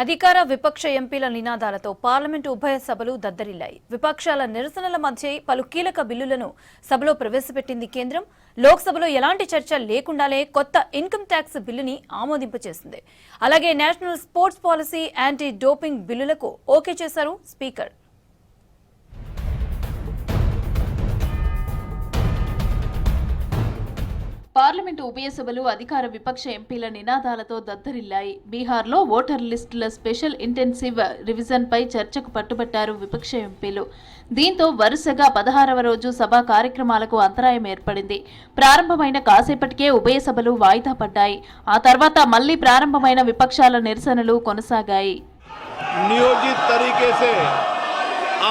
అధికార విపక్ష ఎంపీల నినాదాలతో పార్లమెంటు ఉభయ సభలు దద్దరిల్లాయి. విపక్షాల నిరసనల మధ్య పలు కీలక బిల్లులను సభలో ప్రవేశపెట్టింది కేంద్రం. లోక్సభలో ఎలాంటి చర్చ లేకుండానే కొత్త ఇన్కమ్ ట్యాక్స్ బిల్లుని ఆమోదింపచేసింది. అలాగే national sports policy, anti doping బిల్లులకు ఓకే చేశారు స్పీకర్. పార్లమెంటు ఉభయ సభలు అధికార విపక్ష ఎంపీల నినాదాలతో దద్దరిల్లాయి. బీహార్లో ఓటర్ లిస్టుల స్పెషల్ ఇంటెన్సివ్ రివిజన్ పై చర్చకు పట్టుబట్టారు విపక్ష ఎంపీలు. దీంతో వరుసగా 16వ రోజు సభా కార్యక్రమాలకు అంతరాయం ఏర్పడింది. ప్రారంభమైన కాసేపటికే ఉభయ సభలు వాయిదా పడ్డాయి. ఆ తర్వాత మళ్లీ ప్రారంభమైన విపక్షాల నిరసనలు కొనసాగాయి. నియోజిత్ తరీకే సే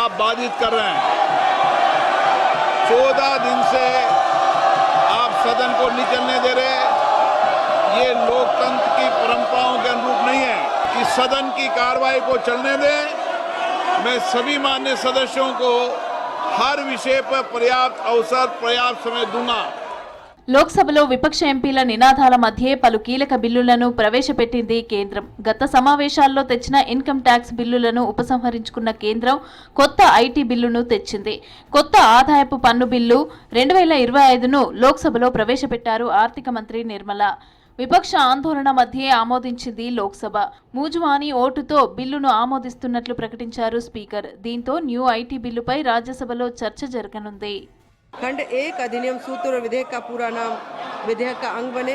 ఆప్ బాధిత్ కర్ రహే హై 14 दिन से सदन को नहीं चलने दे रहे। ये लोकतंत्र की परंपराओं के अनुरूप नहीं है कि सदन की कार्रवाई को चलने दें। मैं सभी माननीय सदस्यों को हर विषय पर पर्याप्त अवसर, पर्याप्त समय दूंगा. లోక్సభలో విపక్ష ఎంపీల నినాదాల మధ్య పలు కీలక బిల్లులను ప్రవేశపెట్టింది కేంద్రం. గత సమావేశాల్లో తెచ్చిన ఇన్కమ్ ట్యాక్స్ బిల్లులను ఉపసంహరించుకున్న కేంద్రం కొత్త ఐటీ బిల్లును తెచ్చింది. కొత్త ఆదాయపు పన్ను బిల్లు 2025ను లోక్సభలో ప్రవేశపెట్టారు ఆర్థిక మంత్రి నిర్మల. విపక్ష ఆందోళన మధ్య ఆమోదించింది లోక్సభ. మూజువానీ ఓటుతో బిల్లును ఆమోదిస్తున్నట్లు ప్రకటించారు స్పీకర్. దీంతో న్యూ ఐటీ బిల్లుపై రాజ్యసభలో చర్చ జరగనుంది. खंड 1 अधिनियम सूत्र और विधेयक का पूरा नाम विधेयक का अंग बने।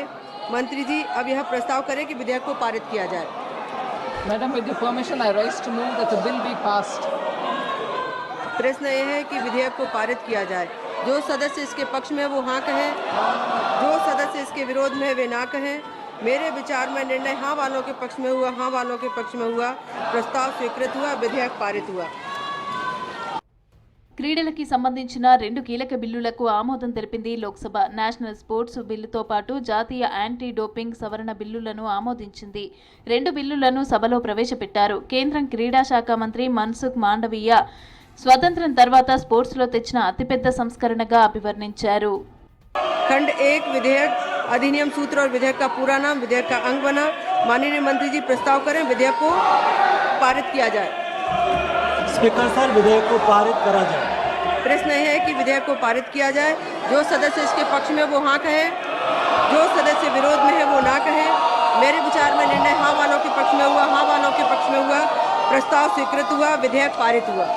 मंत्री जी अब यह प्रस्ताव करें कि विधेयक को पारित किया जाए. Madam, with your permission I rise to move that the bill be passed. प्रश्न यह है कि विधेयक को पारित किया जाए. जो सदस्य इसके पक्ष में वो हाँ कहें, जो सदस्य इसके विरोध में वे ना कहें. मेरे विचार में निर्णय हाँ वालों के पक्ष में हुआ, हाँ वालों के पक्ष में हुआ. प्रस्ताव स्वीकृत हुआ, विधेयक पारित हुआ. క్రీడలకి సంబంధించిన 2 కీలక బిల్లులకు ఆమోదం తెలిపింది లోక్సభ. నేషనల్ స్పోర్ట్స్ బిల్లుతో పాటు జాతీయ యాంటీ డోపింగ్ సవరణ బిల్లులను ఆమోదించింది. 2 బిల్లులను సభలో ప్రవేశపెట్టారు. కేంద్రం క్రీడా శాఖ మంత్రి మన్సుఖ్ మాండవీయ స్వతంత్రం తర్వాత స్పోర్ట్స్లో తెచ్చిన అతిపెద్ద సంస్కరణగా అభివర్ణించారు. खंड 1 विधेयक अधिनियम सूत्र और विधेयक का पूरा नाम विधेयक का अंग बना. माननीय मंत्री जी प्रस्ताव करें, विधेयक को पारित किया जाए. स्पीकर सर, विधेयक को पारित करा जाए. प्रश्न यह है कि विधेयक को पारित किया जाए. जो सदस्य इसके पक्ष में वो हाँ कहे, जो सदस्य विरोध में है वो ना कहे. मेरे विचार में निर्णय हाँ वालों के पक्ष में हुआ, हाँ वालों के पक्ष में हुआ. प्रस्ताव स्वीकृत हुआ, विधेयक पारित हुआ.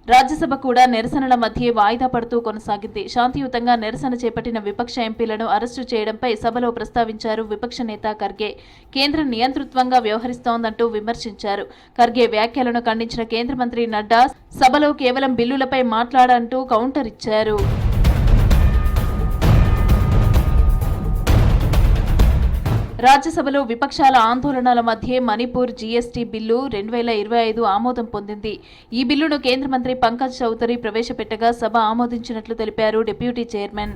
రాజ్యసభ కూడా నిరసనల మధ్య వాయిదా పడుతూ కొనసాగింది. శాంతియుతంగా నిరసన చేపట్టిన విపక్ష ఎంపీలను అరెస్టు చేయడంపై సభలో ప్రస్తావించారు విపక్ష నేత ఖర్గే. కేంద్రం నియంతృత్వంగా వ్యవహరిస్తోందంటూ విమర్శించారు. ఖర్గే వ్యాఖ్యలను ఖండించిన కేంద్ర మంత్రి నడ్డా సభలో కేవలం బిల్లులపై మాట్లాడంటూ కౌంటర్ ఇచ్చారు. రాజ్యసభలో విపక్షాల ఆందోళనల మధ్య మణిపూర్ జీఎస్టీ బిల్లు 2025 ఆమోదం పొందింది. ఈ బిల్లును కేంద్ర మంత్రి పంకజ్ చౌదరి ప్రవేశపెట్టగా సభ ఆమోదించినట్లు తెలిపారు డిప్యూటీ చైర్మన్.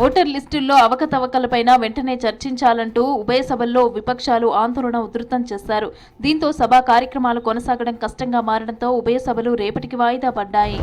ఓటర్ లిస్టుల్లో అవకతవకలపైన వెంటనే చర్చించాలంటూ ఉభయ సభల్లో విపక్షాలు ఆందోళన ఉధృతం చేశారు. దీంతో సభా కార్యక్రమాలు కొనసాగడం కష్టంగా మారడంతో ఉభయ సభలు రేపటికి వాయిదా పడ్డాయి.